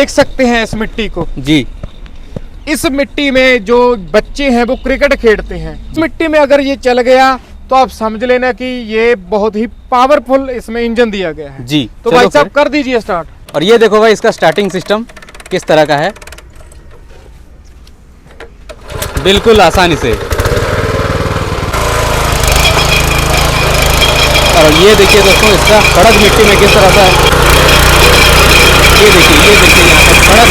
देख सकते हैं इस मिट्टी को जी। इस मिट्टी में जो बच्चे हैं वो क्रिकेट खेलते हैं, इस मिट्टी में अगर ये चल गया तो आप समझ लेना कि ये बहुत ही पावरफुल इसमें इंजन दिया गया है जी। तो भाई साहब कर दीजिए स्टार्ट। और ये देखो भाई इसका स्टार्टिंग सिस्टम किस तरह का है, बिल्कुल आसानी से। और ये देखिए दोस्तों इसका कड़क मिट्टी में किस तरह का है, ये देखिए यहाँ पर कड़क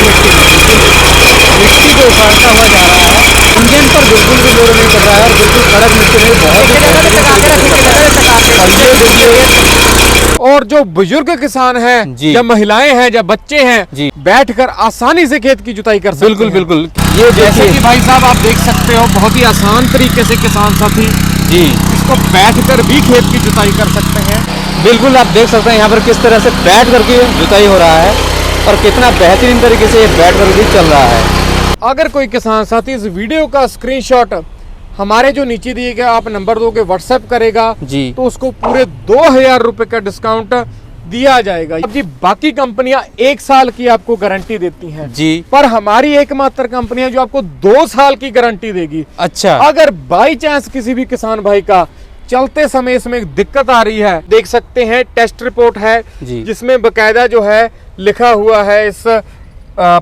मिट्टी को उखाड़ता हुआ जा रहा है। इंजन पर बिल्कुल भी जोर नहीं कर रहा है और बिल्कुल कड़क मिट्टी में बहुत ही। और जो बुजुर्ग किसान हैं या महिलाएं हैं या बच्चे हैं बैठकर आसानी से खेत की जुताई कर सकते हैं। बिल्कुल बिल्कुल। ये जैसे कि भाई साहब आप देख सकते हो बहुत ही आसान तरीके से किसान साथी जी इसको बैठकर भी खेत की जुताई कर सकते हैं। बिल्कुल आप देख सकते हैं यहाँ पर किस तरह से बैठ करके जुताई हो रहा है और कितना बेहतरीन तरीके से ये बैठ कर भी चल रहा है। अगर कोई किसान साथी इस वीडियो का स्क्रीनशॉट हमारे जो नीचे दिए गए आप नंबर दोगे व्हाट्सएप करेगा जी तो उसको पूरे 2000 रुपए का डिस्काउंट दिया जाएगा। अब जी बाकी कंपनियां 1 साल की आपको गारंटी देती हैं जी, पर हमारी एकमात्र कंपनी है जो आपको 2 साल की गारंटी देगी। अच्छा, अगर बाई चांस किसी भी किसान भाई का चलते समय इसमें दिक्कत आ रही है, देख सकते हैं टेस्ट रिपोर्ट है जिसमें बकायदा जो है लिखा हुआ है इस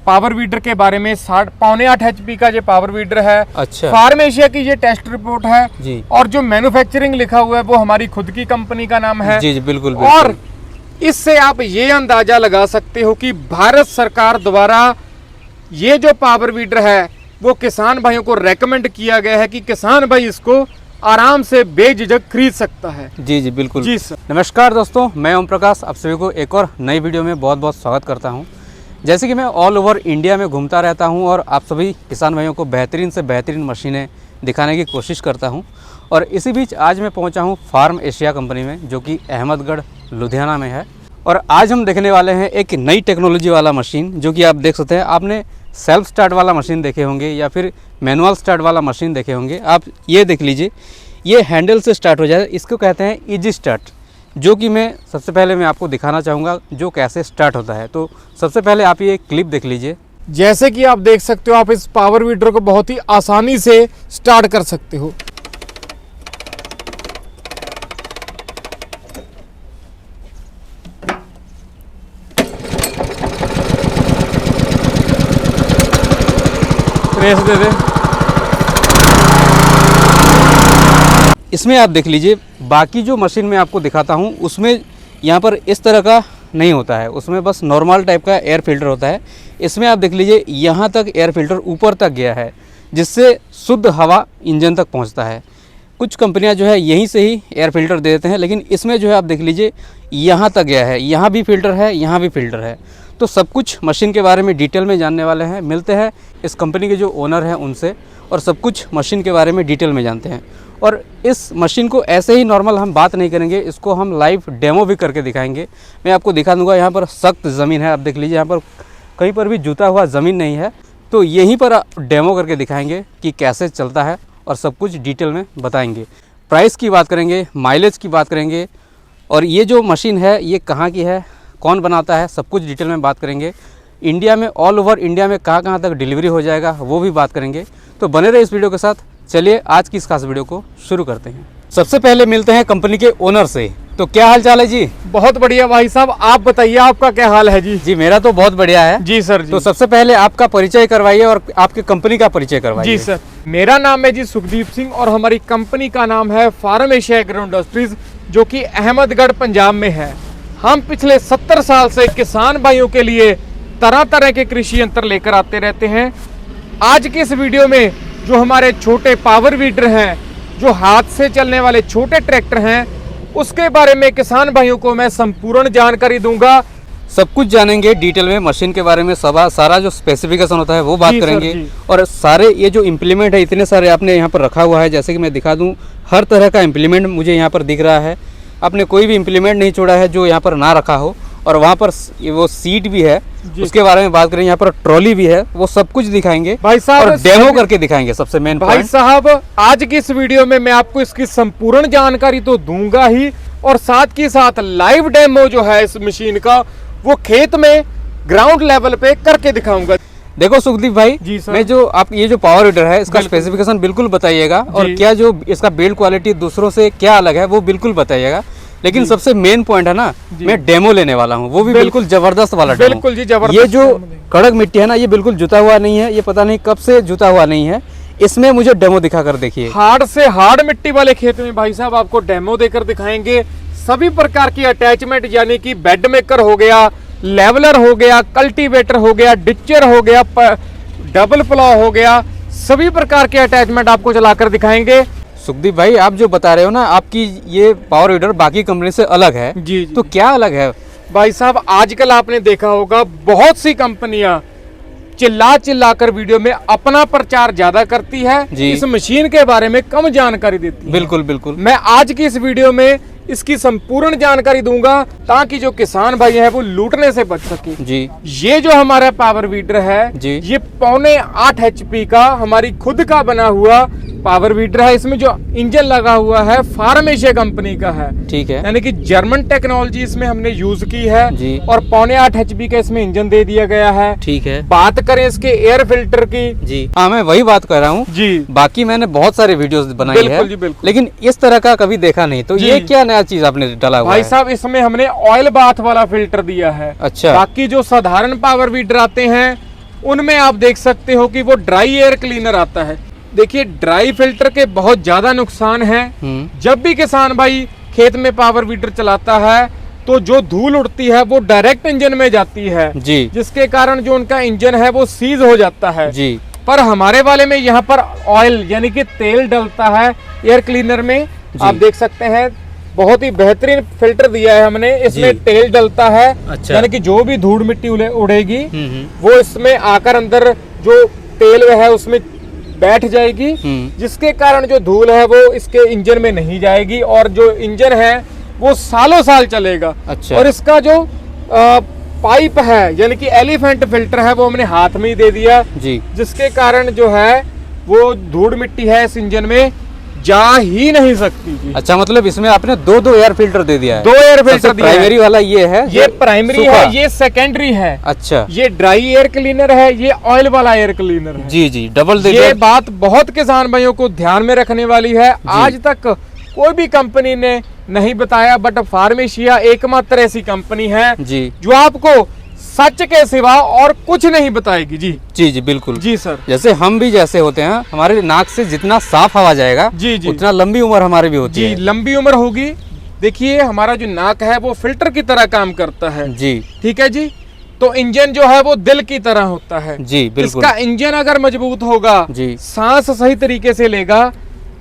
पावर वीडर के बारे में। 7.8 HP का ये पावर वीडर है। अच्छा, फार्म एशिया की ये टेस्ट रिपोर्ट है जी। और जो मैन्युफैक्चरिंग लिखा हुआ है वो हमारी खुद की कंपनी का नाम है। जी जी बिल्कुल, और इससे आप ये अंदाजा लगा सकते हो कि भारत सरकार द्वारा ये जो पावर वीडर है वो किसान भाइयों को रेकमेंड किया गया है कि किसान भाई इसको आराम से बेझिझक खरीद सकता है। जी जी बिल्कुल जी सर। नमस्कार दोस्तों, मैं ओम प्रकाश आप सभी को एक और नई वीडियो में बहुत बहुत स्वागत करता हूं। जैसे कि मैं ऑल ओवर इंडिया में घूमता रहता हूं और आप सभी किसान भाइयों को बेहतरीन से बेहतरीन मशीनें दिखाने की कोशिश करता हूं। और इसी बीच आज मैं पहुंचा हूं फार्म एशिया कंपनी में जो कि अहमदगढ़ लुधियाना में है। और आज हम देखने वाले हैं एक नई टेक्नोलॉजी वाला मशीन जो कि आप देख सकते हैं। आपने सेल्फ स्टार्ट वाला मशीन देखे होंगे या फिर मैनुअल स्टार्ट वाला मशीन देखे होंगे। आप ये देख लीजिए, ये हैंडल से स्टार्ट हो जाए, इसको कहते हैं इजी स्टार्ट, जो कि मैं सबसे पहले मैं आपको दिखाना चाहूँगा जो कैसे स्टार्ट होता है। तो सबसे पहले आप ये क्लिप देख लीजिए। जैसे कि आप देख सकते हो आप इस पावर वीडर को बहुत ही आसानी से स्टार्ट कर सकते हो। रेस दे दे। इसमें आप देख लीजिए, बाकी जो मशीन में आपको दिखाता हूँ उसमें यहाँ पर इस तरह का नहीं होता है, उसमें बस नॉर्मल टाइप का एयर फिल्टर होता है। इसमें आप देख लीजिए यहाँ तक एयर फिल्टर ऊपर तक गया है जिससे शुद्ध हवा इंजन तक पहुँचता है। कुछ कंपनियाँ जो है यहीं से ही एयर फिल्टर दे देते हैं, लेकिन इसमें जो है आप देख लीजिए यहाँ तक गया है, यहाँ भी फिल्टर है, यहाँ भी फिल्टर है। तो सब कुछ मशीन के बारे में डिटेल में जानने वाले हैं। मिलते हैं इस कंपनी के जो ओनर हैं उनसे और सब कुछ मशीन के बारे में डिटेल में जानते हैं। और इस मशीन को ऐसे ही नॉर्मल हम बात नहीं करेंगे, इसको हम लाइव डेमो भी करके दिखाएंगे। मैं आपको दिखा दूंगा, यहाँ पर सख्त ज़मीन है, आप देख लीजिए यहाँ पर कहीं पर भी जुता हुआ ज़मीन नहीं है। तो यहीं पर डेमो करके दिखाएंगे कि कैसे चलता है और सब कुछ डिटेल में बताएंगे। प्राइस की बात करेंगे, माइलेज की बात करेंगे और ये जो मशीन है ये कहाँ की है, कौन बनाता है, सब कुछ डिटेल में बात करेंगे। इंडिया में ऑल ओवर इंडिया में कहाँ कहाँ तक डिलीवरी हो जाएगा वो भी बात करेंगे। तो बने रहे इस वीडियो के साथ। चलिए आज की इस खास वीडियो को शुरू करते हैं। सबसे पहले मिलते हैं कंपनी के ओनर से। तो क्या हाल चाल है जी? बहुत बढ़िया भाई साहब, आप बताइए आपका क्या हाल है जी? जी मेरा तो बहुत बढ़िया है जी सर जी। तो सबसे पहले आपका परिचय करवाइए और आपकी कंपनी का परिचय करवाइए। जी सर, मेरा नाम है जी सुखदीप सिंह और हमारी कंपनी का नाम है फार्म एशिया एग्रो इंडस्ट्रीज जो कि अहमदगढ़ पंजाब में है। हम पिछले 70 साल से किसान भाइयों के लिए तरह तरह के कृषि यंत्र लेकर आते रहते हैं। आज की इस वीडियो में जो हमारे छोटे पावर वीडर हैं, जो हाथ से चलने वाले छोटे ट्रैक्टर हैं, उसके बारे में किसान भाइयों को मैं संपूर्ण जानकारी दूंगा। सब कुछ जानेंगे डिटेल में, मशीन के बारे में सारा जो स्पेसिफिकेशन होता है वो बात करेंगे। और सारे ये जो इम्प्लीमेंट है इतने सारे आपने यहाँ पर रखा हुआ है, जैसे कि मैं दिखा दूँ, हर तरह का इम्प्लीमेंट मुझे यहाँ पर दिख रहा है। आपने कोई भी इम्प्लीमेंट नहीं छोड़ा है जो यहाँ पर ना रखा हो। और वहाँ पर वो सीट भी है, उसके बारे में बात करें। यहाँ पर ट्रॉली भी है, वो सब कुछ दिखाएंगे भाई साहब, और डेमो करके दिखाएंगे। सबसे मेन भाई साहब आज की इस वीडियो में मैं आपको इसकी संपूर्ण जानकारी तो दूंगा ही और साथ ही साथ लाइव डेमो जो है इस मशीन का वो खेत में ग्राउंड लेवल पे करके दिखाऊंगा। देखो सुखदीप भाई, जी सर। मैं जो आप ये जो पावर वीडर है इसका बिल्कुल। स्पेसिफिकेशन बिल्कुल बताइएगा, और जी। क्या जो इसका बिल्ड क्वालिटी दूसरों से क्या अलग है वो बिल्कुल बताइएगा। लेकिन जी। सबसे मेन पॉइंट है ना, जी। मैं डेमो लेने वाला हूँ, वो भी बिल्कुल जबरदस्त वाला डेमो। बिल्कुल जी, जबरदस्त ये जो डेमो देंगे। कड़क मिट्टी है ना, ये बिल्कुल जुता हुआ नहीं है, ये पता नहीं कब से जुता हुआ नहीं है। इसमें मुझे डेमो दिखा कर देखिए। हार्ड से हार्ड मिट्टी वाले खेत में भाई साहब आपको डेमो देकर दिखाएंगे। सभी प्रकार की अटैचमेंट, यानी कि बेड मेकर हो गया, लेवलर हो गया, कल्टीवेटर हो गया, डिचर हो गया, डबल प्लाव हो गया, सभी प्रकार के अटैचमेंट आपको चलाकर दिखाएंगे। सुखदीप भाई, आप जो बता रहे हो ना, आपकी ये पावर वीडर बाकी कंपनी से अलग है, जी, जी। तो क्या अलग है? भाई साहब, आजकल आपने देखा होगा बहुत सी कंपनियां चिल्ला कर वीडियो में अपना प्रचार ज्यादा करती है, जी। इस मशीन के बारे में कम जानकारी देती है। बिल्कुल बिल्कुल। मैं आज की इस वीडियो में इसकी संपूर्ण जानकारी दूंगा, ताकि जो किसान भाई हैं वो लूटने से बच सके। जी ये जो हमारा पावर वीडर है, जी। ये 6.25 HP का हमारी खुद का बना हुआ पावर वीडर है। इसमें जो इंजन लगा हुआ है फार्म एशिया कंपनी का है, ठीक है। यानी कि जर्मन टेक्नोलॉजी इसमें हमने यूज की है, जी। और 6.25 HP का इसमें इंजन दे दिया गया है। ठीक है बात करें इसके एयर फिल्टर की, जी। हाँ, मैं वही बात कर रहा हूँ। जी बाकी मैंने बहुत सारे वीडियोस बनाई बिल्कुल है, जी, बिल्कुल। लेकिन इस तरह का कभी देखा नहीं। तो जी। ये क्या नया चीज आपने डाला हुआ भाई है? साहब, इसमें हमने ऑयल बाथ वाला फिल्टर दिया है। अच्छा। बाकी जो साधारण पावर वीडर आते हैं उनमें आप देख सकते हो कि वो ड्राई एयर क्लीनर आता है। देखिए, ड्राई फिल्टर के बहुत ज्यादा नुकसान हैं। जब भी किसान भाई खेत में पावर वीडर चलाता है तो जो धूल उड़ती है वो डायरेक्ट इंजन में जाती है, जी जिसके कारण जो उनका इंजन है वो सीज हो जाता है। जी। पर हमारे वाले में यहाँ पर ऑयल यानी कि तेल डलता है एयर क्लीनर में। आप देख सकते हैं, बहुत ही बेहतरीन फिल्टर दिया है हमने। इसमें जी। तेल डलता है, अच्छा। यानी कि जो भी धूल मिट्टी उड़ेगी हम्म। वो इसमें आकर अंदर जो तेल है उसमें बैठ जाएगी, जिसके कारण जो धूल है वो इसके इंजन में नहीं जाएगी, और जो इंजन है वो सालों साल चलेगा। अच्छा। और इसका जो पाइप है यानी कि एलिफेंट फिल्टर है वो हमने हाथ में ही दे दिया, जी। जिसके कारण जो है वो धूल मिट्टी है इस इंजन में जा ही नहीं सकती जी। अच्छा, मतलब इसमें आपने दो एयर फिल्टर दे दिया है। 2 एयर फिल्टर दिया है। प्राइमरी वाला ये है, ये प्राइमरी सूखा। है, ये सेकेंडरी है। अच्छा। ये ड्राई एयर क्लीनर है, ये ऑयल वाला एयर क्लीनर है। जी जी, डबल दे ये दिया। बात बहुत किसान भाइयों को ध्यान में रखने वाली है। आज तक कोई भी कंपनी ने नहीं बताया, बट फार्मेशिया एकमात्र ऐसी कंपनी है जी जो आपको सच के सिवा और कुछ नहीं बताएगी जी। जी जी बिल्कुल। जी सर। जैसे हम भी जैसे होते हैं, हमारे नाक से जितना साफ हवा जाएगा, जी जी, उतना लंबी उम्र हमारी भी होती जी है। लंबी उम्र होगी। देखिए, हमारा जो नाक है वो फिल्टर की तरह काम करता है। जी ठीक है जी। तो इंजन जो है वो दिल की तरह होता है। जी बिल्कुल। इसका इंजन अगर मजबूत होगा, जी। सांस सही तरीके से लेगा,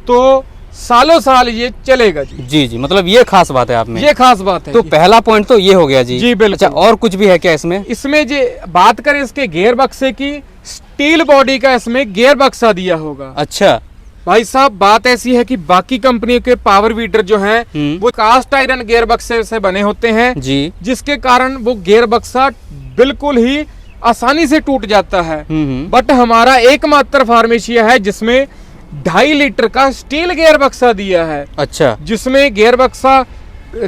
तो सालों साल ये चलेगा जी। जी जी, मतलब ये खास बात है आप में। ये खास बात है तो जी। पहला पॉइंट तो ये हो गया जी। जी, बिल्कुल। अच्छा, और कुछ भी है क्या इसमें? इसमें जो बात करें इसके गियर बक्से की, स्टील बॉडी का इसमें गियर बक्सा दिया होगा। अच्छा। भाई साहब, बात ऐसी है कि बाकी कंपनियों के पावर वीडर जो हैं वो कास्ट आयरन गियर बक्से से बने होते हैं, जी। जिसके कारण वो गियर बक्सा बिल्कुल ही आसानी से टूट जाता है। बट हमारा एकमात्र फार्मेशिया है जिसमें 2.5 लीटर का स्टील गियर बक्सा दिया है। अच्छा। जिसमें गियर बक्सा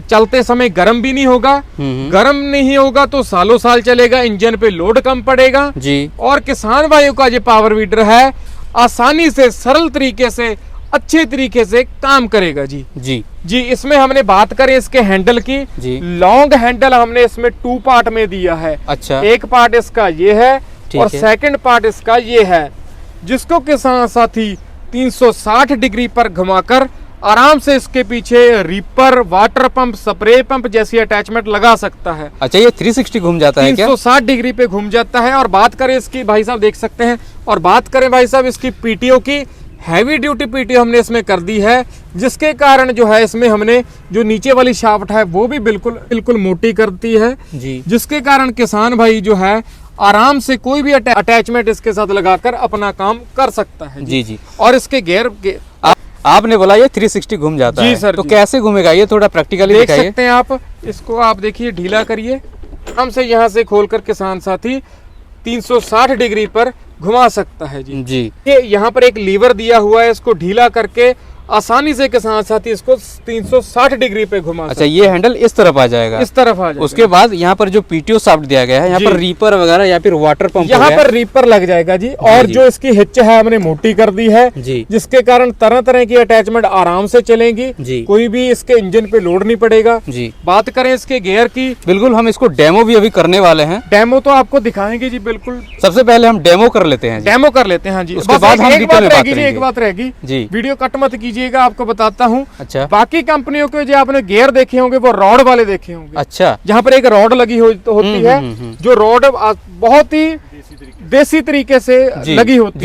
चलते समय गर्म भी नहीं होगा। गर्म नहीं होगा तो सालों साल चलेगा, इंजन पे लोड कम पड़ेगा जी। और किसान भाइयों का जो पावर वीडर है आसानी से, सरल तरीके से, अच्छे तरीके से काम करेगा जी। जी जी। इसमें हमने बात करें इसके हैंडल की, जी। लॉन्ग हैंडल हमने इसमें 2 पार्ट में दिया है। अच्छा। एक पार्ट इसका ये है ठीक और है। सेकंड पार्ट इसका ये है, जिसको किसान साथी 360 डिग्री पर घुमाकर आराम से इसके पीछे reaper, water pump, spray pump जैसी अटैचमेंट लगा सकता है। अच्छा, ये 360 घूम जाता है क्या? 360 डिग्री पे घूम जाता है। और बात करें इसकी, भाई साहब देख सकते हैं, और बात करें भाई साहब इसकी पीटीओ की, हैवी ड्यूटी पीटीओ हमने इसमें कर दी है, जिसके कारण जो है इसमें हमने जो नीचे वाली शाफ्ट है वो भी बिल्कुल मोटी करती है जी। जिसके कारण किसान भाई जो है आराम से कोई भी अटैचमेंट इसके साथ लगाकर अपना काम कर सकता है जी जी। और इसके गियर आपने बोला ये 360 घूम जाता जी है, सर, तो जी। कैसे घूमेगा ये, थोड़ा प्रैक्टिकली देख दिखाइए। सकते हैं आप इसको, आप देखिए, ढीला करिए आराम से, यहाँ से खोलकर किसान साथी 360 डिग्री पर घुमा सकता है जी। जी। ये यहाँ पर एक लीवर दिया हुआ है, इसको ढीला करके आसानी से किसान साथी इसको 360 डिग्री पे घुमा अच्छा, ये हैंडल इस तरफ आ जाएगा, इस तरफ आ जाएगा। उसके बाद यहाँ पर जो पीटीओ शाफ्ट दिया गया है, यहाँ पर रीपर वगैरह या फिर वाटर पंप, यहाँ पर रीपर लग जाएगा जी। और जो इसकी हिच है हमने मोटी कर दी है जी, जिसके कारण तरह तरह की अटैचमेंट आराम से चलेंगी जी, कोई भी इसके इंजन पे लोड नहीं पड़ेगा जी। बात करें इसके गियर की, बिल्कुल हम इसको डेमो भी अभी करने वाले हैं। डेमो तो आपको दिखाएंगे जी, बिल्कुल सबसे पहले हम डेमो कर लेते हैं जी। डेमो कर लेते हैं। हाँ जी, उसके बस बाद हम एक डिटेल बात में बात रहेगी जी, करेंगे। एक बात रहेगी जी, वीडियो कट मत कीजिएगा, आपको बताता हूँ। अच्छा, बाकी कंपनियों के जो आपने गियर देखे होंगे वो रॉड वाले देखे होंगे। अच्छा, जहाँ पर एक रॉड लगी होती है, जो रॉड बहुत ही देसी तरीके से लगी होती है,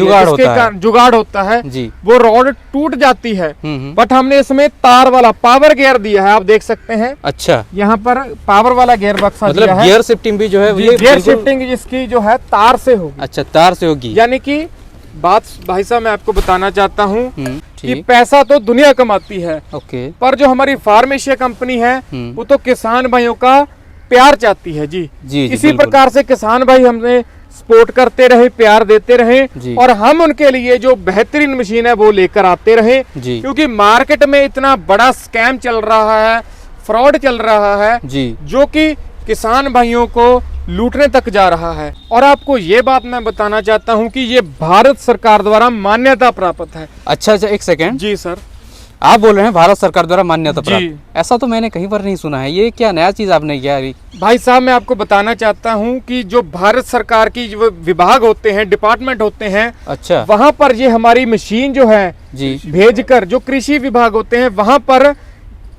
जुगाड़ होता है जी, वो रॉड टूट जाती है। बट हमने इसमें तार वाला पावर गियर दिया है, आप देख सकते हैं। अच्छा, यहाँ पर पावर वाला गियर बक्सा दिया मतलब है। गियर शिफ्टिंग भी जो है गियर शिफ्टिंग इसकी जो है तार से होगी। अच्छा, तार से होगी। यानी कि बात भाई साहब मैं आपको बताना चाहता हूँ कि ठीक, पैसा तो दुनिया कमाती है, ओके, पर जो हमारी फार्म एशिया कंपनी है वो तो किसान भाइयों का प्यार चाहती है जी। जी, इसी बिल्कुल। प्रकार से किसान भाई हमने सपोर्ट करते रहे, प्यार देते रहे जी। और हम उनके लिए जो बेहतरीन मशीन है वो लेकर आते रहे जी, क्योंकि मार्केट में इतना बड़ा स्कैम चल रहा है, फ्रॉड चल रहा है जी, जो कि किसान भाइयों को लूटने तक जा रहा है। और आपको ये बात मैं बताना चाहता हूँ कि ये भारत सरकार द्वारा मान्यता प्राप्त है। अच्छा, एक सेकेंड जी सर, आप बोल रहे हैं भारत सरकार द्वारा मान्यता जी। प्राप्त, ऐसा तो मैंने कहीं पर नहीं सुना है, ये क्या नया चीज आपने किया अभी? भाई साहब मैं आपको बताना चाहता हूँ कि जो भारत सरकार की जो विभाग होते हैं, डिपार्टमेंट होते हैं, अच्छा, वहाँ पर ये हमारी मशीन जो है जी, भेजकर जो कृषि विभाग होते हैं वहाँ पर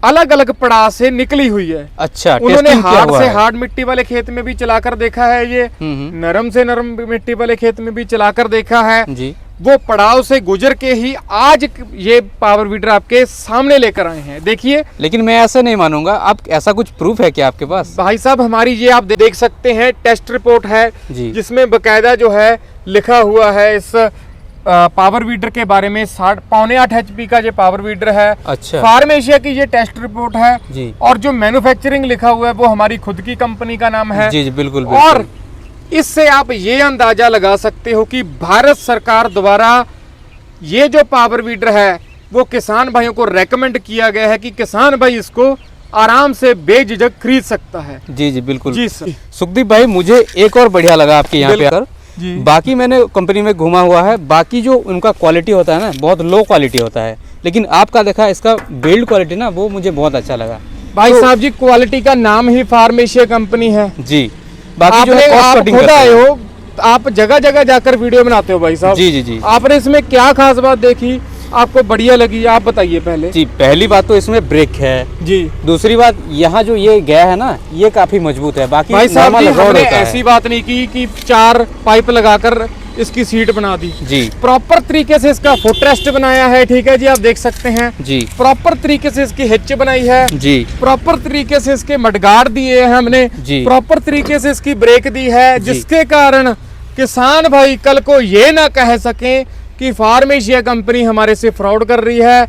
अलग अलग पड़ाव से निकली हुई है। अच्छा, उन्होंने टेस्टिंग किया हार्ड हुआ से है। हार्ड मिट्टी वाले खेत में भी चलाकर देखा है, ये नरम से नरम मिट्टी वाले खेत में भी चलाकर देखा है जी, वो पड़ाव से गुजर के ही आज ये पावर वीडर आपके सामने लेकर आए हैं। देखिए, लेकिन मैं ऐसे नहीं मानूंगा, आप ऐसा कुछ प्रूफ है क्या आपके पास? भाई साहब हमारी ये आप देख सकते हैं टेस्ट रिपोर्ट है जी, जिसमें बकायदा जो है लिखा हुआ है इस पावर वीडर के बारे में। 8.5 HP का ये पावर वीडर है। अच्छा, फार्म एशिया की ये टेस्ट रिपोर्ट है जी, और जो मैन्युफैक्चरिंग लिखा हुआ है वो हमारी खुद की कंपनी का नाम है। जी, बिल्कुल, और इससे आप ये अंदाजा लगा सकते हो कि भारत सरकार द्वारा ये जो पावर वीडर है वो किसान भाइयों को रेकमेंड किया गया है कि किसान भाई इसको आराम से बेझिझक खरीद सकता है। जी, जी, बिल्कुल जी सर। सुखदीप भाई, मुझे एक और बढ़िया लगा आपके यहाँ पे आकर। जी। बाकी मैंने कंपनी में घुमा हुआ है, बाकी जो उनका क्वालिटी होता है ना, बहुत लो क्वालिटी होता है, लेकिन आपका देखा इसका बिल्ड क्वालिटी ना, वो मुझे बहुत अच्छा लगा। भाई साहब जी, क्वालिटी का नाम ही फार्म एशिया कंपनी है जी, बाकी जो है आपने कॉस्ट आप कटिंग खुद करते आए हैं। हो, आप जगह जगह जाकर वीडियो बनाते हो भाई साहब। जी, जी, जी, आपने इसमें क्या खास बात देखी, आपको बढ़िया लगी, आप बताइए पहले। जी, पहली बात तो इसमें ब्रेक है जी। दूसरी बात यहाँ जो ये गया है ना, ये काफी मजबूत है। बाकी भाई साहब जी, नॉर्मल रोड हमने होता है। ऐसी बात नहीं की कि 4 पाइप लगाकर इसकी सीट बना दी। जी, प्रॉपर तरीके से इसका फुट रेस्ट बनाया है, ठीक है जी, आप देख सकते हैं। जी, प्रॉपर तरीके से इसकी हिच बनाई है, जी, प्रॉपर तरीके से इसके मडगार्ड दिए हैं हमने, जी, प्रॉपर तरीके से इसकी ब्रेक दी है, जिसके कारण किसान भाई कल को ये ना कह सकें कि फार्म एशिया कंपनी हमारे से फ्रॉड कर रही है।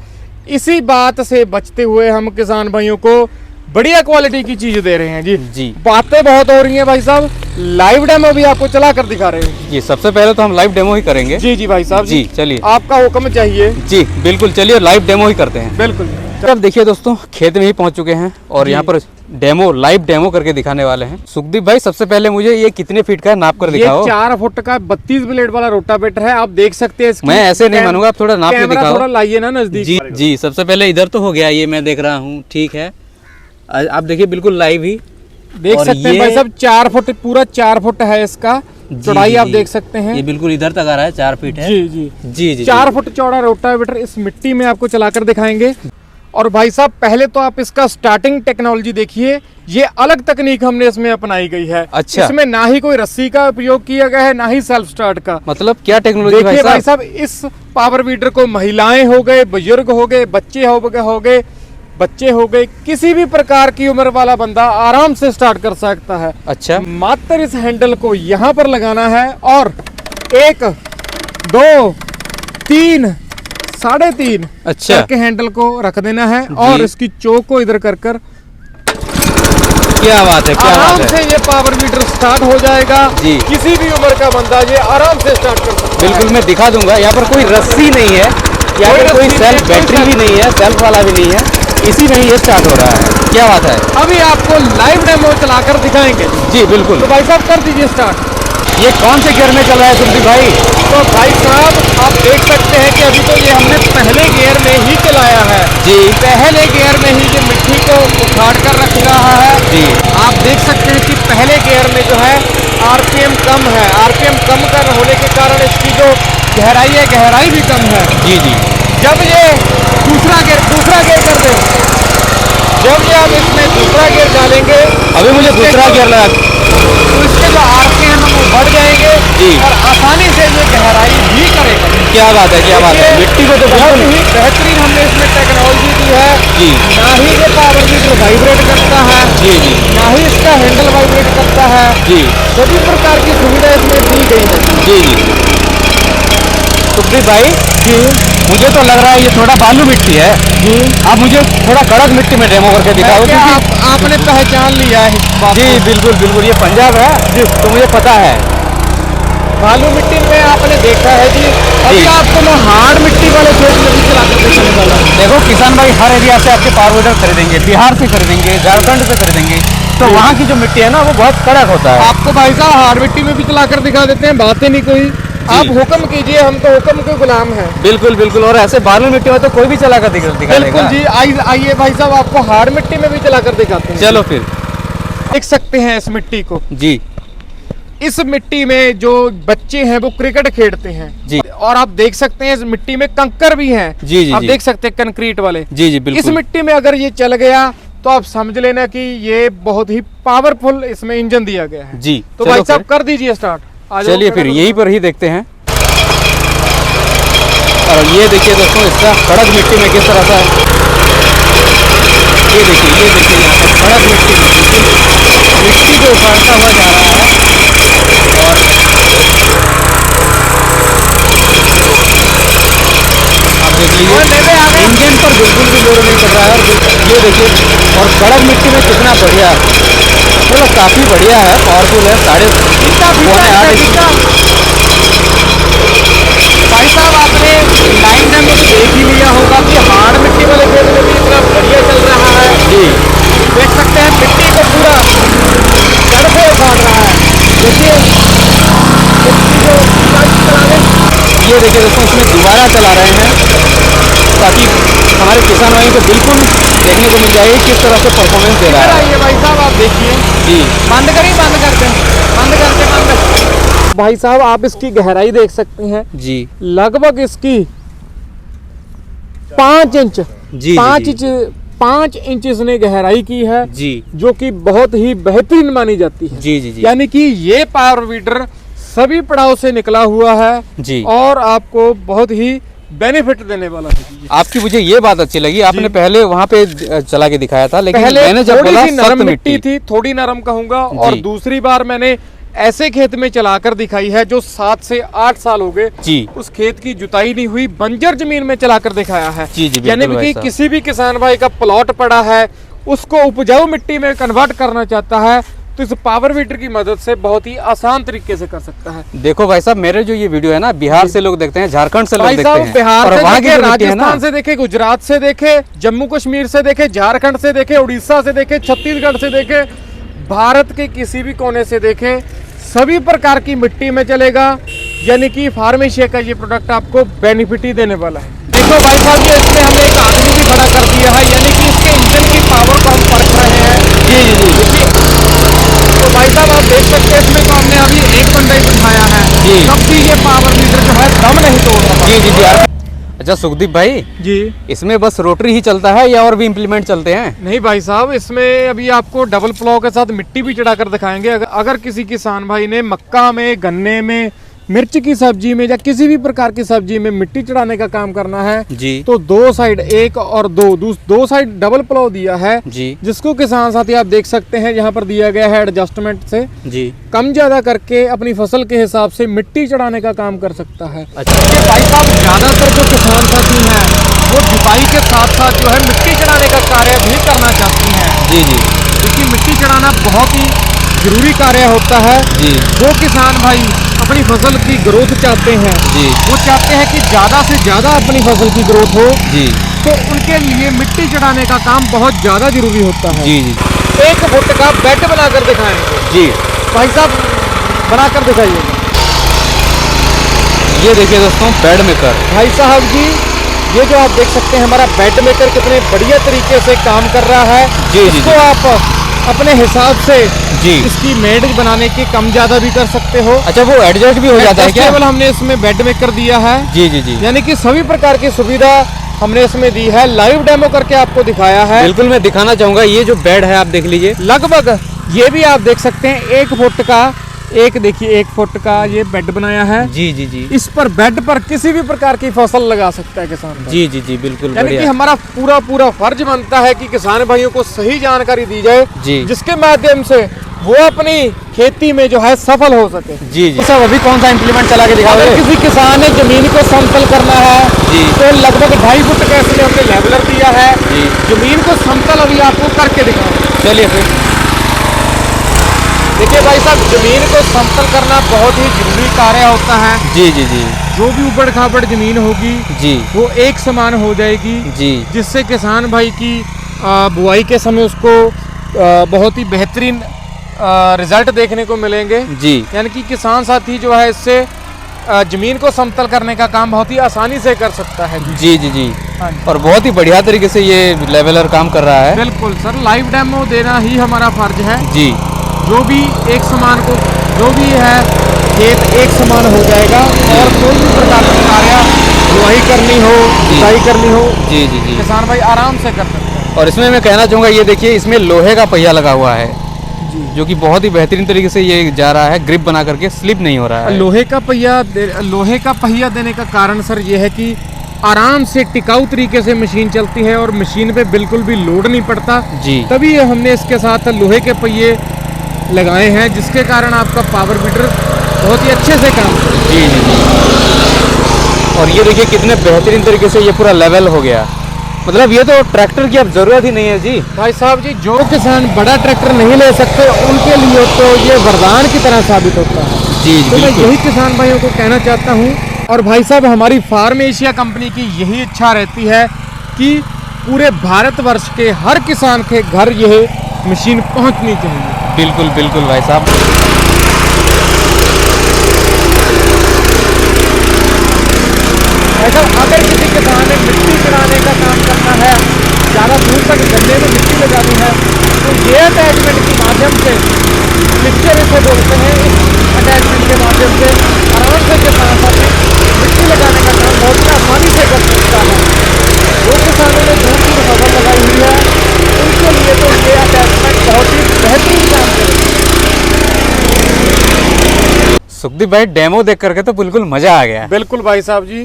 इसी बात से बचते हुए हम किसान भाइयों को बढ़िया क्वालिटी की चीज दे रहे हैं जी। जी, बातें बहुत हो रही हैं भाई साहब, लाइव डेमो भी आपको चला कर दिखा रहे हैं। जी, सबसे पहले तो हम लाइव डेमो ही करेंगे। जी जी भाई साहब जी, चलिए, आपका हुक्म चाहिए। जी, बिल्कुल, चलिए लाइव डेमो ही करते हैं। बिल्कुल। अब देखिए दोस्तों, खेत में ही पहुंच चुके हैं और जी। यहाँ पर डेमो, लाइव डेमो करके दिखाने वाले हैं। सुखदीप भाई, सबसे पहले मुझे ये कितने फीट का है, नाप कर ये दिखाओ। 4 फुट का 32 ब्लेड वाला रोटावेटर है, आप देख सकते हैं इसकी। मैं ऐसे नहीं मानूंगा, आप थोड़ा नाप के कैमरा दिखाओ। थोड़ा लाइए ना नजदीक। जी, जी, सबसे पहले इधर तो हो गया, ये मैं देख रहा हूँ, ठीक है। आप देखिए बिल्कुल लाइव ही देख और सकते हैं ये- भाई साहब, 4 फुट, पूरा 4 फुट है इसका चौड़ाई, जी, आप जी। देख सकते हैं। ये बिल्कुल इधर तक आ रहा है, 4 फीट है। जी जी जी, जी, 4 फुट चौड़ा रोटावेटर इस मिट्टी में आपको चलाकर दिखाएंगे। और भाई साहब पहले तो आप इसका स्टार्टिंग टेक्नोलॉजी देखिए, ये अलग तकनीक हमने इसमें अपनाई गई है। अच्छा। इसमें ना ही कोई रस्सी का उपयोग किया गया है, ना ही सेल्फ स्टार्ट का। मतलब क्या टेक्नोलॉजी देखिए भाई भाई साहब? साहब, इस पावर वीडर को महिलाएं हो गए, बुजुर्ग हो गए, बच्चे हो गए, किसी भी प्रकार की उम्र वाला बंदा आराम से स्टार्ट कर सकता है। अच्छा, मात्र इस हैंडल को यहाँ पर लगाना है और 1 2 3 3.5 अच्छा, करके हैंडल को रख देना है और इसकी चोक को इधर कर क्या बात है, क्या आराम बात से है। ये पावर मीटर स्टार्ट हो जाएगा। जी। किसी भी उम्र का बंदा ये आराम से स्टार्ट कर सकता है। बिल्कुल मैं दिखा दूंगा, यहाँ पर कोई रस्सी नहीं है, यहाँ पे कोई सेल्फ बैटरी भी नहीं है, सेल्फ वाला भी नहीं है, इसी में ही ये स्टार्ट हो रहा है। क्या बात है। अभी आपको लाइव डेमो चलाकर दिखाएंगे। जी बिल्कुल। तो भाई साहब कर दीजिए स्टार्ट। ये कौन से गियर में चल रहा है सुखदीप भाई? तो भाई साहब आप देख सकते हैं कि अभी तो ये हमने पहले गियर में ही चलाया है। जी। पहले गियर में ही ये मिट्टी को उखाड़ कर रख रहा है। जी। आप देख सकते हैं कि पहले गियर में जो है आरपीएम कम है। आरपीएम कम कर होने के कारण इसकी जो गहराई है, गहराई भी कम है। जी जी। जब ये दूसरा गियर कर दें, जब ये आप इसमें दूसरा गियर डालेंगे, अभी मुझे दूसरा गियर लगा, तो इसके जो आरपीएम है वो बढ़ जाएंगे। जी। और आसानी से ये गहराई भी करेगा। क्या बात है, क्या बात है। मिट्टी को तो बहुत बिल्कुल ही बेहतरीन हमने इसमें टेक्नोलॉजी दी है। जी। ना ही ये पावर मीटर वाइब्रेट करता है, जी जी ना ही इसका हैंडल वाइब्रेट करता है। जी सभी प्रकार की सुविधा इसमें दी गई है। जी जी। सुखदीप भाई जी मुझे तो लग रहा है ये थोड़ा बालू मिट्टी है। जी। आप मुझे थोड़ा कड़क मिट्टी में डेमो करके दिखाओ। क्या क्योंकि आपने पहचान लिया है इस बात जी को? बिल्कुल बिल्कुल, ये पंजाब है जी, तो मुझे पता है। बालू मिट्टी में आपने देखा है जी। अभी आपको मैं हार्ड मिट्टी वाले खेत में भी चलाकर दिखाने वाला हूं। देखो किसान भाई हर एरिया से आपके पावर वीडर खरीदेंगे, बिहार से खरीदेंगे, झारखंड से खरीदेंगे, तो वहाँ की जो मिट्टी है ना वो बहुत कड़क होता है। आपको भाई साहब हार्ड मिट्टी में भी चलाकर दिखा देते हैं, बातें नहीं कोई। आप हुक्म कीजिए, हम तो हुक्म के गुलाम हैं। बिल्कुल बिल्कुल। और ऐसे बालू मिट्टी में तो कोई भी चला कर दिखा बिल्कुल देगा। जी। आइए भाई साहब, आपको हार्ड मिट्टी में भी चलाकर दिखाते हैं। चलो फिर। देख सकते हैं इस मिट्टी को। जी इस मिट्टी में जो बच्चे हैं वो क्रिकेट खेलते हैं जी। और आप देख सकते हैं इस मिट्टी में कंकर भी हैं। जी जी आप जी। देख सकते हैं कंक्रीट वाले। जी जी इस बिल्कुल। मिट्टी में अगर ये चल गया तो आप समझ लेना कि ये बहुत ही पावरफुल इसमें इंजन दिया गया है। जी तो चलो भाई साहब फिर। कर दीजिए स्टार्ट। आ जाओ चलिए फिर पेडल यहीं पर। पर ही देखते हैं। और ये देखिए दोस्तों, इसका कड़क मिट्टी में किस तरह से, ये देखिए यहाँ पर कड़क मिट्टी में बिल्कुल मिट्टी को उखाड़ता हुआ जा रहा है। और आप देख लीजिए इंजन पर बिल्कुल भी जोर नहीं पड़ रहा है। और ये देखिए, और कड़क मिट्टी में कितना बढ़िया, मतलब काफ़ी बढ़िया है, पावरफुल है। 8.5 भाई साहब आपने लाइन डेमो तो देख ही लिया होगा कि हार्ड मिट्टी वाले खेत में भी इतना बढ़िया चल रहा है। जी देख सकते हैं मिट्टी को पूरा जड़ से उखाड़ रहा है। देखिए मिट्टी को चलाने। ये देखिए दोस्तों, इसमें दोबारा चला रहे हैं ताकि हमारे किसान भाई को बिल्कुल देखने को मिल जाए किस तरह से परफॉर्मेंस दे रहा है। आइए भाई साहब आप देखिए। जी बंद करते भाई साहब आप इसकी गहराई देख सकते हैं। जी लगभग इसकी 5 इंच जी 5 जी, इंच 5 इंच इसने गहराई की है, जी जो कि बहुत ही बेहतरीन मानी जाती है। जी जी जी यानी कि ये पावर वीडर सभी पड़ाव से निकला हुआ है जी। और आपको बहुत ही बेनिफिट देने वाला है। आपकी मुझे ये बात अच्छी लगी, आपने पहले वहाँ पे चला के दिखाया था, लेकिन पहले मैंने जब थोड़ी बोला सी नरम सख्त मिट्टी थी, थोड़ी नरम कहूंगा, और जी। दूसरी बार मैंने ऐसे खेत में चलाकर दिखाई है जो 7 से 8 साल हो गए जी उस खेत की जुताई नहीं हुई, बंजर जमीन में चलाकर दिखाया है। जी जी यानी बिल्कुल कि भाई साहब। किसी भी किसान भाई का प्लॉट पड़ा है, उसको उपजाऊ मिट्टी में कन्वर्ट करना चाहता है, तो इस पावर वीडर की मदद से बहुत ही आसान तरीके से कर सकता है। देखो भाई साहब, मेरे जो ये वीडियो है ना, बिहार से लोग देखते हैं, झारखंड से लोग भाई देखते साहब हैं, बिहार और से वहाँ की देखे, जो मिट्टी है ना, राजस्थान से देखे, गुजरात से देखे, जम्मू कश्मीर से देखे, झारखंड से देखे, उड़ीसा से देखे, छत्तीसगढ़ से देखे, भारत के किसी भी कोने से देखे, सभी प्रकार की मिट्टी में चलेगा। यानी कि फार्मेशिया का ये प्रोडक्ट आपको बेनिफिट ही देने वाला है। देखो भाई साहब, ये इसमें हमने एक आदमी भी खड़ा कर दिया है, यानी कि इसके इंजन की पावर को हम परख रहे हैं। जी जी जी देखिए, तो भाई साहब आप देख सकते हैं इसमें तो हमने अभी एक बंदा ही बिठाया है, जी। तब भी ये पावर मीटर जो है दम नहीं तोड़ रहा। जी जी जी। अच्छा सुखदीप भाई, जी इसमें बस रोटरी ही चलता है या और भी इम्प्लीमेंट चलते हैं? नहीं भाई साहब, इसमें अभी आपको डबल प्लॉ के साथ मिट्टी भी चढ़ाकर दिखाएंगे। अगर किसी किसान भाई ने मक्का में, गन्ने में, मिर्च की सब्जी में या किसी भी प्रकार की सब्जी में मिट्टी चढ़ाने का काम करना है, जी तो 2 साइड, एक और दो साइड डबल प्लॉ दिया है, जी जिसको किसान साथी आप देख सकते हैं यहाँ पर दिया गया है एडजस्टमेंट से जी। कम ज्यादा करके अपनी फसल के हिसाब से मिट्टी चढ़ाने का काम कर सकता है। अच्छा। ये भाई साहब ज्यादातर जो किसान साथी हैं वो जुताई के साथ साथ जो है मिट्टी चढ़ाने का कार्य भी करना चाहते हैं। जी जी क्योंकि मिट्टी चढ़ाना बहुत ही जरूरी कार्य होता है। जी। वो किसान भाई अपनी फसल की ग्रोथ चाहते हैं जी वो चाहते हैं कि ज़्यादा से ज़्यादा अपनी फसल की ग्रोथ हो, जी तो उनके लिए मिट्टी चढ़ाने का काम बहुत ज़्यादा जरूरी होता है। जी जी 1 फुट का बेड बनाकर दिखाएंगे जी। भाई साहब, बनाकर दिखाइएगा। ये देखिए दोस्तों बेड मेकर। भाई साहब जी, ये जो आप देख सकते हैं हमारा बेड मेकर कितने बढ़िया तरीके से काम कर रहा है। जी जी इसको आप अपने हिसाब से जी। इसकी मेड बनाने के कम ज्यादा भी कर सकते हो। अच्छा वो एडजस्ट भी हो जाता है क्या? केवल हमने इसमें बेड मेकर दिया है। जी जी जी। यानी कि सभी प्रकार की सुविधा हमने इसमें दी है, लाइव डेमो करके आपको दिखाया है। बिल्कुल मैं दिखाना चाहूंगा, ये जो बेड है आप देख लीजिए, लगभग ये भी आप देख सकते हैं 1 फुट का, देखिए 1 फुट का ये बेड बनाया है। जी जी जी इस पर बेड पर किसी भी प्रकार की फसल लगा सकता है किसान भाई। जी जी जी बिल्कुल यानी कि बढ़िया। हमारा पूरा फर्ज बनता है कि किसान भाइयों को सही जानकारी दी जाए, जी जिसके माध्यम से वो अपनी खेती में जो है सफल हो सके। जी जी। सब अभी कौन सा इंप्लीमेंट चला के दिखाओगे? अगर किसी किसान ने जमीन को समतल करना है जी तो लगभग 2.5 फुट का इसलिए हमने लेवलर दिया है। जी। जमीन को समतल अभी आपको करके दिखाओ। चलिए फिर। देखिए भाई साहब, जमीन को समतल करना बहुत ही जरूरी कार्य होता है। जी जी जी जो भी उबड़ खाबड़ जमीन होगी जी वो एक समान हो जाएगी, जी जिससे किसान भाई की बुआई के समय उसको बहुत ही बेहतरीन रिजल्ट देखने को मिलेंगे। जी यानी कि किसान साथी जो है इससे जमीन को समतल करने का काम बहुत ही आसानी से कर सकता है। जी जी जी। हाँ जी। और बहुत ही बढ़िया तरीके से ये लेवलर काम कर रहा है। बिल्कुल सर, लाइव डेमो देना ही हमारा फर्ज है। जी जो भी एक समान को, जो भी है खेत एक समान हो जाएगा, और कोई भी प्रकार का कार्य बुआई करनी हो, जुताई करनी हो, जी जी जी। किसान भाई आराम से कर सकते हैं। और इसमें मैं कहना चाहूँगा, ये देखिए इसमें लोहे का पहिया लगा हुआ है, जी। जो कि बहुत ही बेहतरीन तरीके से ये जा रहा है, ग्रिप बना करके स्लिप नहीं हो रहा है। लोहे का पहिया देने का कारण सर ये है कि आराम से टिकाऊ तरीके से मशीन चलती है और मशीन पे बिल्कुल भी लोड नहीं पड़ता। जी तभी हमने इसके साथ लोहे के पहिए लगाए हैं, जिसके कारण आपका पावर वीडर बहुत ही अच्छे से काम करे। जी जी जी। और ये देखिए कितने बेहतरीन तरीके से ये पूरा लेवल हो गया। मतलब ये तो ट्रैक्टर की अब जरूरत ही नहीं है जी। भाई साहब जी, जो किसान बड़ा ट्रैक्टर नहीं ले सकते उनके लिए तो ये वरदान की तरह साबित होता है। जी जी तो मैं बिल्कुल। यही किसान भाइयों को कहना चाहता हूँ। और भाई साहब, हमारी फार्म एशिया कंपनी की यही इच्छा रहती है कि पूरे भारतवर्ष के हर किसान के घर यह मशीन पहुँचनी चाहिए। बिल्कुल बिल्कुल भाई साहब। ऐसा अगर किसी किसान ने मिट्टी चढ़ाने का काम करना है, ज़्यादा दूर तक गन्ने में मिट्टी लगानी है, तो ये अटैचमेंट के माध्यम से, मिक्सचर इसे बोलते हैं, इस अटैचमेंट के माध्यम से आराम से किसान अपनी मिट्टी लगाने का काम बहुत ही आसानी से कर सकता है। जो किसानों ने दूर दूर फसल लगाई हुई है उनके लिए तो ये अटैचमेंट बहुत ही बेहतरीन काम करेगा। सुखदीप भाई, डेमो देख करके तो बिल्कुल मजा आ गया। बिल्कुल भाई साहब जी,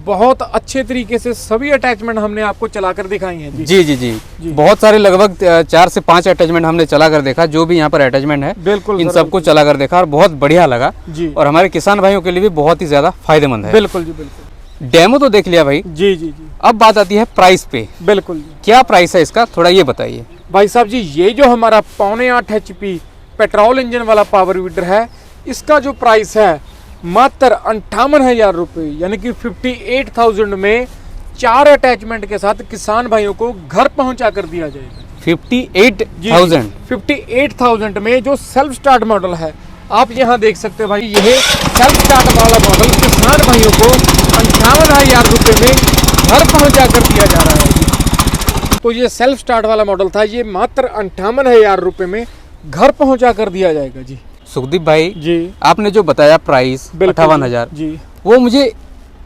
बहुत अच्छे तरीके से सभी अटैचमेंट हमने आपको चलाकर दिखाई हैं। जी जी जी। बहुत सारे लगभग 4 से 5 अटैचमेंट हमने चला कर देखा, जो भी यहाँ पर अटैचमेंट है बिल्कुल इन सर, सबको चला कर देखा और बहुत बढ़िया लगा। जी। और हमारे किसान भाइयों के लिए भी बहुत ही ज्यादा फायदेमंद है। बिल्कुल जी बिल्कुल। डेमो तो देख लिया भाई, जी जी जी अब बात आती है प्राइस पे। बिल्कुल जी। क्या प्राइस है इसका, थोड़ा ये बताइए। भाई साहब जी, ये जो हमारा 5.8 HP पेट्रोल इंजन वाला पावर वीडर है, इसका जो प्राइस है मात्र 58,000 रुपये, यानी कि 58,000 में 4 अटैचमेंट के साथ किसान भाइयों को घर पहुंचा कर दिया जाएगा। 58,000। 58,000 में जो सेल्फ स्टार्ट मॉडल है, आप यहाँ देख सकते हो भाई, यह सेल्फ स्टार्ट वाला मॉडल किसान भाइयों को 58,000 रुपये में घर पहुंचा कर दिया जा रहा है। तो ये सेल्फ स्टार्ट वाला मॉडल था, ये मात्र 58,000 रुपये में घर पहुंचा कर दिया जाएगा जी। सुखदीप भाई जी, आपने जो बताया प्राइस 58,000, जी, वो मुझे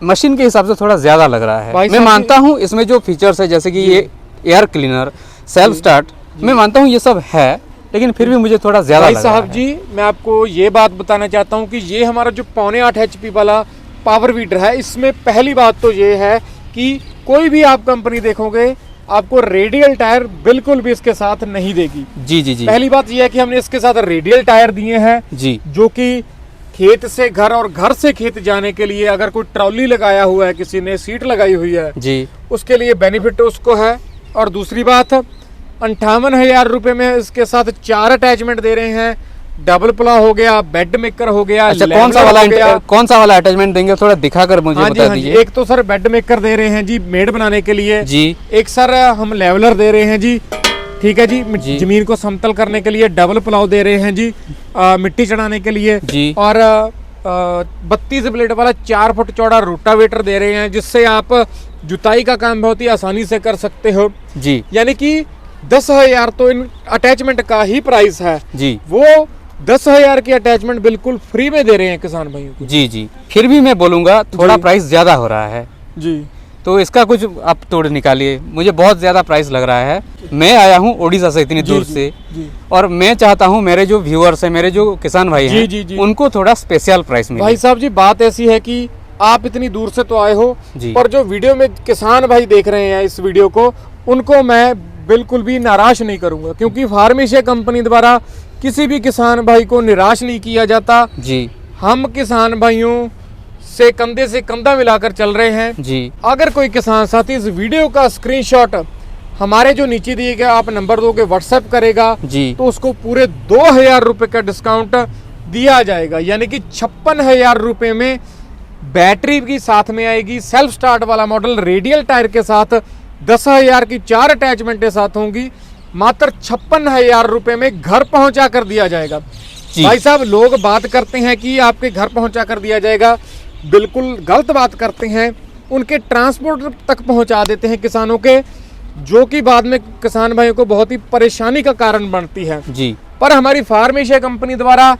मशीन के हिसाब से थोड़ा ज्यादा लग रहा है। भाई मैं साहब मानता हूँ इसमें जो फीचर्स है, जैसे कि ये एयर क्लीनर, सेल्फ स्टार्ट, मैं मानता हूँ ये सब है, लेकिन फिर भी मुझे थोड़ा ज्यादा भाई लग रहा साहब है। जी, मैं आपको ये बात बताना चाहता हूँ कि ये हमारा जो 5.8 HP वाला पावर वीडर है, इसमें पहली बात तो ये है कि कोई भी आप कंपनी देखोगे आपको रेडियल टायर बिल्कुल भी इसके साथ नहीं देगी। जी जी जी। पहली बात यह है कि हमने इसके साथ रेडियल टायर दिए हैं, जी जो कि खेत से घर और घर से खेत जाने के लिए, अगर कोई ट्रॉली लगाया हुआ है, किसी ने सीट लगाई हुई है, जी, उसके लिए बेनिफिट उसको है। और दूसरी बात, 58,000 रुपये में इसके साथ 4 अटैचमेंट दे रहे हैं, डबल प्लाव हो गया, बेड मेकर हो गया। अच्छा, लेवलर कौन सा वाला अटैचमेंट देंगे, थोड़ा दिखाकर मुझे हाँ बता हाँ दीजिए। एक तो सर बेड मेकर दे रहे हैं जी मेड बनाने के लिए जी। एक सर हम लेवलर दे रहे हैं जी, ठीक है जी, जी। जमीन को समतल करने के लिए। डबल प्लाव दे रहे हैं जी मिट्टी चढ़ाने के लिए जी। और 32 ब्लेड वाला 4 फुट चौड़ा रोटावेटर दे रहे हैं, जिससे आप जुताई का काम बहुत ही आसानी से कर सकते हो जी। यानी कि 10,000 तो इन अटैचमेंट का ही प्राइस है जी। वो 10,000 की अटैचमेंट बिल्कुल फ्री में दे रहे हैं किसान भाइयों को। जी जी। फिर भी मैं बोलूँगा थोड़ा जी। प्राइस ज़्यादा हो रहा है, जी तो इसका कुछ आप तोड़ निकालिए, मुझे बहुत ज़्यादा प्राइस लग रहा है। मैं आया हूँ उड़ीसा से इतनी दूर से, जी। और मैं चाहता हूँ मेरे जो व्यूअर्स हैं, मेरे जो किसान भाई हैं, जी, जी। उनको थोड़ा स्पेशल प्राइस मिले। भाई साहब जी बात ऐसी है कि आप इतनी दूर से तो आए हो, जी। पर जो वीडियो में किसान भाई देख रहे हैं इस वीडियो को, उनको मैं बिल्कुल भी निराश नहीं करूंगा, क्योंकि फार्मेशिया कंपनी द्वारा किसी भी किसान भाई को निराश नहीं किया जाता। जी हम किसान भाइयों से कंधा मिलाकर चल रहे हैं। जी। अगर कोई किसान साथी इस वीडियो का स्क्रीनशॉट हमारे जो नीचे दिए गए आप नंबर दोगे व्हाट्सएप करेगा जी। तो उसको पूरे 2,000 रुपए का डिस्काउंट दिया जाएगा, यानी कि 56,000 रुपए में बैटरी भी साथ में आएगी, सेल्फ स्टार्ट वाला मॉडल रेडियल टायर के साथ 10,000 की 4 अटैचमेंटें साथ होंगी, मात्र 56,000 रुपए में घर पहुंचा कर दिया जाएगा। जी। भाई साहब लोग बात करते हैं कि आपके घर पहुंचा कर दिया जाएगा, बिल्कुल गलत बात करते हैं। उनके ट्रांसपोर्ट तक पहुंचा देते हैं किसानों के, जो कि बाद में किसान भाइयों को बहुत ही परेशानी का कारण बनती है। जी। पर हमारी फार्मेशिया कंपनी द्वारा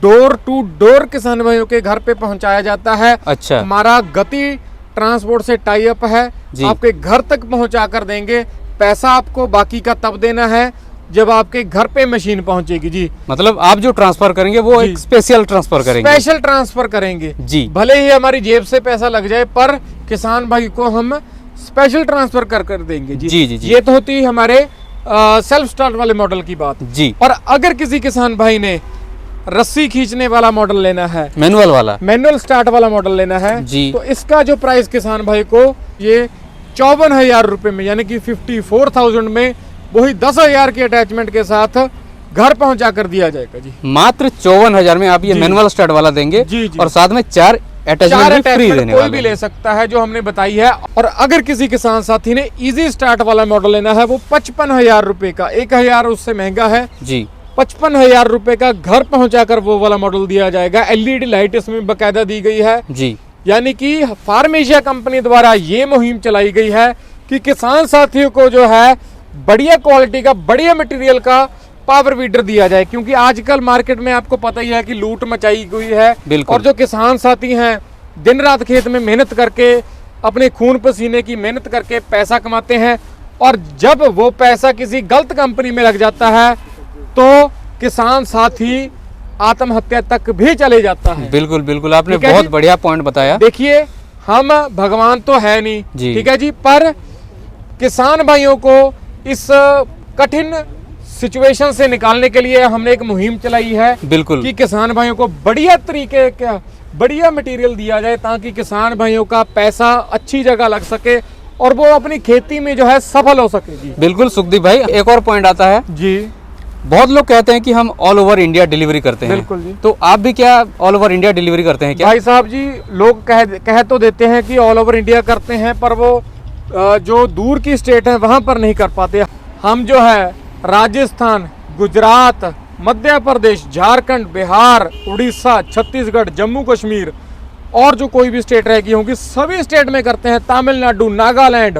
डोर टू डोर किसान भाइयों के घर पे पहुंचाया जाता है। अच्छा। हमारा गति ट्रांसपोर्ट से टाई अप है, जी। आपके घर तक पहुंचा कर देंगे। पैसा आपको बाकी का तब देना है जब आपके घर पे मशीन पहुंचेगी जी। मतलब आप जो ट्रांसफर करेंगे वो जी। एक स्पेशल ट्रांसफर करेंगे। स्पेशल ट्रांसफर करेंगे जी। भले ही हमारी जेब से पैसा लग जाए, पर किसान भाई को हम स्पेशल ट्रांसफर कर देंगे जी। जी, जी, जी। ये तो होती है हमारे सेल्फ स्टार्ट वाले मॉडल की बात जी। और अगर किसी किसान भाई ने रस्सी खींचने वाला मॉडल लेना है, मैनुअल वाला, मैनुअल स्टार्ट वाला मॉडल लेना है जी। तो इसका जो प्राइस किसान भाई को ये 54,000 रुपए में, यानी कि 54,000 में वही 10,000 की अटैचमेंट के साथ घर पहुंचा कर दिया जाएगा जी। मात्र 54,000 में आप ये जी। मैनुअल स्टार्ट वाला देंगे जी, जी। और साथ में 4 अटैचमेंट भी फ्री देने कोई वाले भी हैं। ले सकता है जो हमने बताई है। और अगर किसी किसान साथी ने इजी स्टार्ट वाला मॉडल लेना है वो 55,000 रुपए का, 1,000 उससे महंगा है, जी। 55,000 रुपए का घर पहुंचाकर वो वाला मॉडल दिया जाएगा। एलईडी लाइट इसमें बकायदा दी गई है, जी। यानी कि फार्मेशिया कंपनी द्वारा ये मुहिम चलाई गई है कि किसान साथियों को जो है बढ़िया क्वालिटी का, बढ़िया मटेरियल का पावर वीडर दिया जाए, क्योंकि आजकल मार्केट में आपको पता ही है कि लूट मचाई हुई है। बिल्कुल। और जो किसान साथी हैं दिन रात खेत में मेहनत करके अपने खून पसीने की मेहनत करके पैसा कमाते हैं, और जब वो पैसा किसी गलत कंपनी में लग जाता है तो किसान साथी आत्महत्या तक भी चले जाता है। बिल्कुल बिल्कुल, आपने ठीक है बहुत जी। बढ़िया पॉइंट बताया। देखिए हम भगवान तो है नहीं, जी। ठीक है जी, पर किसान भाइयों को इस कठिन सिचुएशन से निकालने के लिए हमने एक मुहिम चलाई है बिल्कुल। कि किसान भाइयों को बढ़िया तरीके का बढ़िया मटेरियल दिया जाए, ताकि किसान भाइयों का पैसा अच्छी जगह लग सके और वो अपनी खेती में जो है सफल हो सके जी। बिल्कुल सुखदीप भाई, एक और पॉइंट आता है, जी बहुत लोग कहते हैं कि हम ऑल ओवर इंडिया डिलीवरी करते हैं। बिल्कुल जी। तो आप भी क्या ऑल ओवर इंडिया डिलीवरी करते हैं क्या? भाई साहब जी लोग कह तो देते हैं कि ऑल ओवर इंडिया करते हैं, पर वो जो दूर की स्टेट है वहां पर नहीं कर पाते। हम जो है राजस्थान, गुजरात, मध्य प्रदेश, झारखंड, बिहार, उड़ीसा, छत्तीसगढ़, जम्मू कश्मीर और जो कोई भी स्टेट रहेगी होंगी सभी स्टेट में करते हैं। तमिलनाडु, नागालैंड,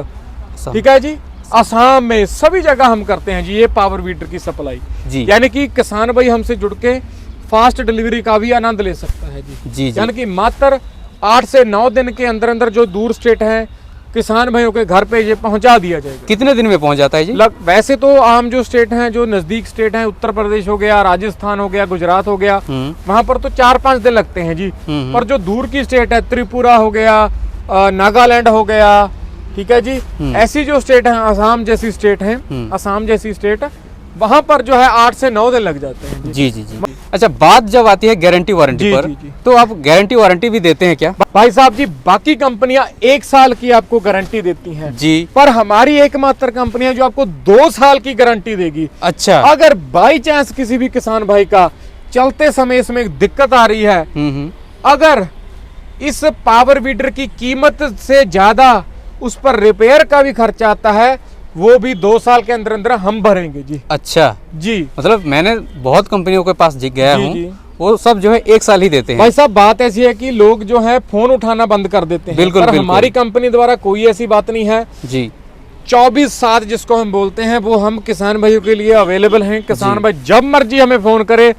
ठीक है जी, असम में सभी जगह हम करते हैं जी ये पावर वीडर की सप्लाई जी। यानी कि किसान भाई हमसे जुड़ के फास्ट डिलीवरी का भी आनंद ले सकता है जी। जी जी। यानी कि मात्र 8 से 9 दिन के अंदर अंदर जो दूर स्टेट हैं किसान भाइयों के घर पे ये पहुंचा दिया जाएगा। कितने दिन में पहुंच जाता है जी? वैसे तो आम जो स्टेट हैं, जो नजदीक स्टेट हैं, उत्तर प्रदेश हो गया, राजस्थान हो गया, गुजरात हो गया, वहां पर तो 4-5 दिन लगते हैं जी। पर जो दूर की स्टेट है, त्रिपुरा हो गया, नागालैंड हो गया, ठीक है जी, ऐसी जो स्टेट है, असम जैसी स्टेट है, असम जैसी स्टेट, वहां पर जो है 8 से 9 दिन लग जाते हैं जी जी जी। अच्छा, बात जब आती है गारंटी वारंटी जी, पर, जी, जी। तो आप गारंटी वारंटी भी देते हैं क्या? भाई साहब जी बाकी कंपनियां 1 साल की आपको गारंटी देती हैं जी। पर हमारी एकमात्र कंपनी है जो आपको 2 साल की गारंटी देगी। अच्छा। अगर बाई चांस किसी भी किसान भाई का चलते समय इसमें एक दिक्कत आ रही है। अगर इस पावर वीडर की कीमत से ज्यादा उस पर रिपेयर का भी खर्चा आता है, वो भी 2 साल के अंदर अंदर हम भरेंगे जी। अच्छा जी, मतलब मैंने बहुत कंपनियों के पास गया जी, हूँ, जी। वो सब जो है 1 साल ही देते हैं। भाई साहब बात ऐसी है कि लोग जो है फोन उठाना बंद कर देते हैं, बिल्कुल, पर बिल्कुल। हमारी कंपनी द्वारा कोई ऐसी बात नहीं है। जी 24/7 जिसको हम बोलते हैं वो हम किसान भाइयों के लिए अवेलेबल हैं। किसान भाई जब मर्जी हमें फोन करे,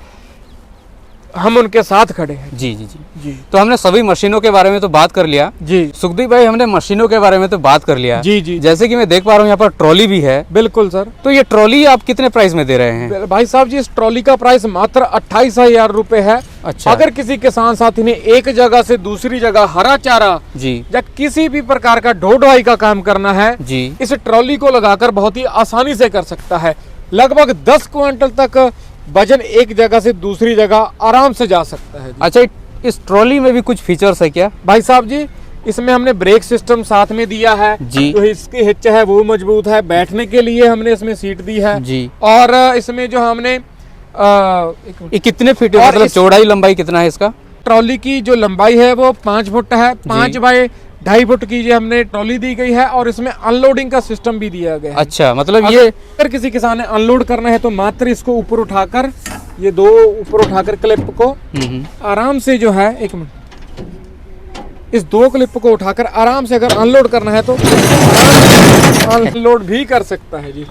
हम उनके साथ खड़े हैं। जी जी जी जी तो हमने सभी मशीनों के बारे में तो बात कर लिया। जी सुखदीप भाई, हमने मशीनों के बारे में तो बात कर लिया। जी जी जैसे कि मैं देख पा रहा हूँ यहाँ पर ट्रॉली भी है। बिल्कुल सर। तो ये ट्रॉली आप कितने प्राइस में दे रहे हैं? भाई साहब जी, इस ट्रॉली का प्राइस मात्र 28,000 रुपए है। अच्छा। अगर किसी किसान साथी ने एक जगह से दूसरी जगह हरा चारा जी या किसी भी प्रकार का ढो ढुआई का काम करना है, जी इस ट्रॉली को लगाकर बहुत ही आसानी से कर सकता है। लगभग 10 क्विंटल तक वजन एक जगह से दूसरी जगह आराम से जा सकता है जी। अच्छा, इस ट्रॉली में भी कुछ फीचर्स है क्या? भाई साहब जी, इसमें हमने ब्रेक सिस्टम साथ में दिया है जी। तो इसकी हिच है वो मजबूत है। बैठने के लिए हमने इसमें सीट दी है जी। और इसमें जो हमने ये कितने फीट है, और मतलब इस- चौड़ाई लंबाई कितना है इसका? ट्रॉली की जो लंबाई है वो 5 फुट है। 5 बाय 2.5 फुट की जो हमने ट्रॉली दी गई है और इसमें अनलोडिंग का सिस्टम भी दिया गया है। अच्छा, मतलब ये अगर किसी किसान ने अनलोड करना है तो मात्र इसको ऊपर उठाकर, ये 2 ऊपर उठाकर क्लिप को आराम से जो है, 1 मिनट, इस 2 क्लिप को उठाकर आराम से अगर अनलोड करना है तो अनलोड भी कर सकता है जी।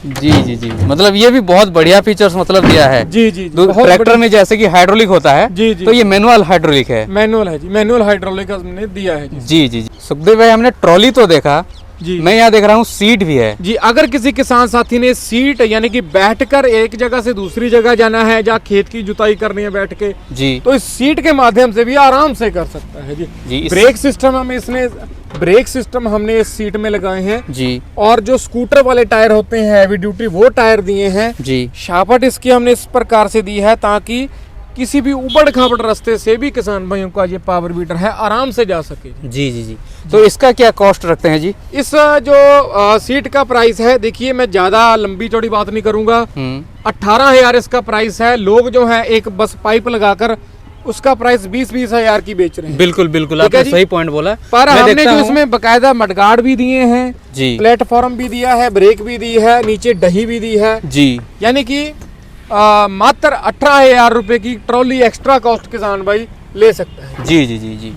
जी जी जी मतलब ये भी बहुत बढ़िया फीचर्स मतलब दिया है। जी जी, ट्रैक्टर में जैसे कि हाइड्रोलिक होता है, जी जी, तो ये मैनुअल हाइड्रोलिक है। मैनुअल है जी, मैनुअल हाइड्रोलिक हमने दिया है जी। जी जी जी सुखदेव भाई, हमने ट्रॉली तो देखा जी। मैं यहाँ देख रहा हूँ सीट भी है। जी, अगर किसी किसान साथी ने सीट यानी कि बैठकर एक जगह से दूसरी जगह जाना है या खेत की जुताई करनी है बैठ के, जी तो इस सीट के माध्यम से भी आराम से कर सकता है जी। जी ब्रेक सिस्टम हमने इस सीट में लगाए हैं जी और जो स्कूटर वाले टायर होते हैं हैवी ड्यूटी, वो टायर दिए हैं जी। शापट इसकी हमने इस प्रकार से दी है ताकि किसी भी उबड़ खाबड़ रास्ते से भी किसान भाइयों का ये पावर वीडर है आराम से जा सके। जी जी जी तो इसका क्या कॉस्ट रखते हैं जी? इस जो सीट का प्राइस है, देखिए मैं ज्यादा लंबी चौड़ी बात नहीं करूंगा, 18,000 इसका प्राइस है। लोग जो है एक बस पाइप लगाकर उसका प्राइस 20-20 हजार की बेच रहे हैं। बिल्कुल बिल्कुल, ठीक है आपने जी। सही पॉइंट बोला। पर मैं हमने देखता जो हूँ- इसमें बकायदा मडगार्ड भी दिए हैं जी प्लेटफॉर्म भी दिया है, ब्रेक भी दी है, नीचे डही भी दी है, जी यानी कि मात्र 18,000 रुपए की ट्रॉली एक्स्ट्रा कॉस्ट किसान भाई ले सकता है। जी जी जी जी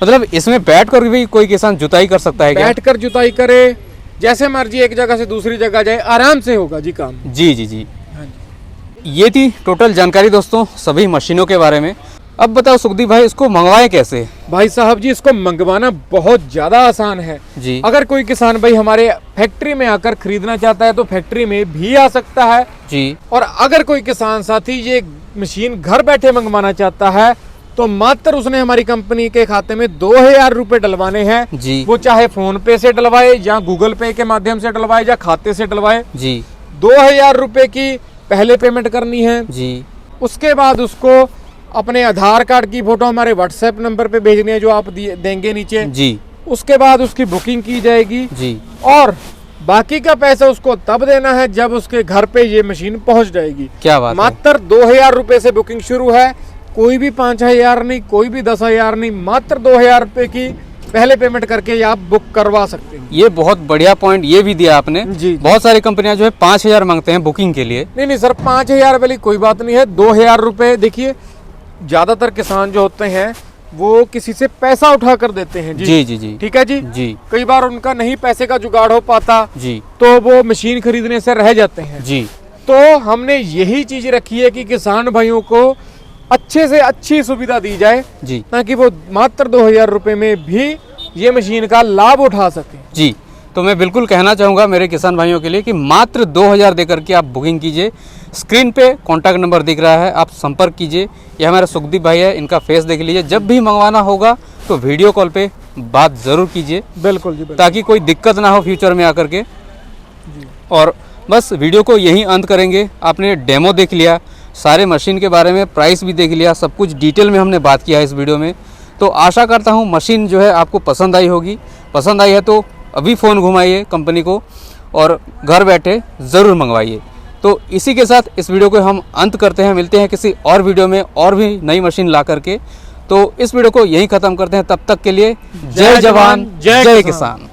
मतलब इसमें बैठ कर भी कोई किसान जुताई कर सकता है क्या? बैठकर जुताई करे, जैसे मर्जी एक जगह से दूसरी जगह जाए, आराम से होगा जी काम। जी जी जी हाँ जी। ये थी टोटल जानकारी दोस्तों सभी मशीनों के बारे में। अब बताओ सुखदीप भाई, इसको मंगवाएं कैसे? भाई साहब जी, इसको मंगवाना बहुत ज्यादा आसान है जी अगर कोई किसान भाई हमारे फैक्ट्री में आकर खरीदना चाहता है तो फैक्ट्री में भी आ सकता है। जी और अगर कोई किसान साथी ये मशीन घर बैठे मंगवाना चाहता है तो मात्र उसने हमारी कंपनी के खाते में 2,000 रुपए डलवाने हैं। जी वो चाहे फोन पे से डलवाए या गूगल पे के माध्यम से डलवाए या खाते से डलवाए। जी 2,000 रुपए की पहले पेमेंट करनी है। जी उसके बाद उसको अपने आधार कार्ड की फोटो हमारे व्हाट्सएप नंबर पे भेजनी है जो आप देंगे नीचे। जी उसके बाद उसकी बुकिंग की जाएगी जी और बाकी का पैसा उसको तब देना है जब उसके घर पे ये मशीन पहुंच जाएगी। क्या बात है। मात्र 2,000 रुपए से बुकिंग शुरू है, कोई भी 5,000 नहीं, कोई भी 10,000 नहीं, मात्र 2,000 रुपए की पहले पेमेंट करके आप बुक करवा सकते हैं। ये बहुत बढ़िया पॉइंट ये भी दिया आपने। जी। बहुत सारी कंपनियां जो है 5,000 मांगते हैं बुकिंग के लिए। नहीं नहीं सर, 5,000 वाली कोई बात नहीं है। 2,000 रुपए, देखिए ज्यादातर किसान जो होते हैं वो किसी से पैसा उठा कर देते हैं जी। जी जी जी ठीक है जी। जी कई बार उनका नहीं पैसे का जुगाड़ हो पाता जी तो वो मशीन खरीदने से रह जाते हैं। जी तो हमने यही चीज रखी है कि किसान भाइयों को अच्छे से अच्छी सुविधा दी जाए जी ताकि वो मात्र 2,000 रुपए में भी ये मशीन का लाभ उठा सके। जी तो मैं बिल्कुल कहना चाहूँगा मेरे किसान भाइयों के लिए कि मात्र 2,000 देकर के आप बुकिंग कीजिए। स्क्रीन पे कॉन्टैक्ट नंबर दिख रहा है, आप संपर्क कीजिए। ये हमारे सुखदीप भाई है, इनका फेस देख लीजिए। जब भी मंगवाना होगा तो वीडियो कॉल पे बात ज़रूर कीजिए बिल्कुल जी, बिल्कुल। ताकि कोई दिक्कत ना हो फ्यूचर में आकर के। और बस वीडियो को यहीं अंत करेंगे। आपने डेमो देख लिया, सारे मशीन के बारे में प्राइस भी देख लिया, सब कुछ डिटेल में हमने बात किया है इस वीडियो में। तो आशा करता हूँ मशीन जो है आपको पसंद आई होगी। पसंद आई है तो अभी फ़ोन घुमाइए कंपनी को और घर बैठे ज़रूर मंगवाइए। तो इसी के साथ इस वीडियो को हम अंत करते हैं, मिलते हैं किसी और वीडियो में और भी नई मशीन ला करके। तो इस वीडियो को यहीं ख़त्म करते हैं, तब तक के लिए जय जवान जय किसान।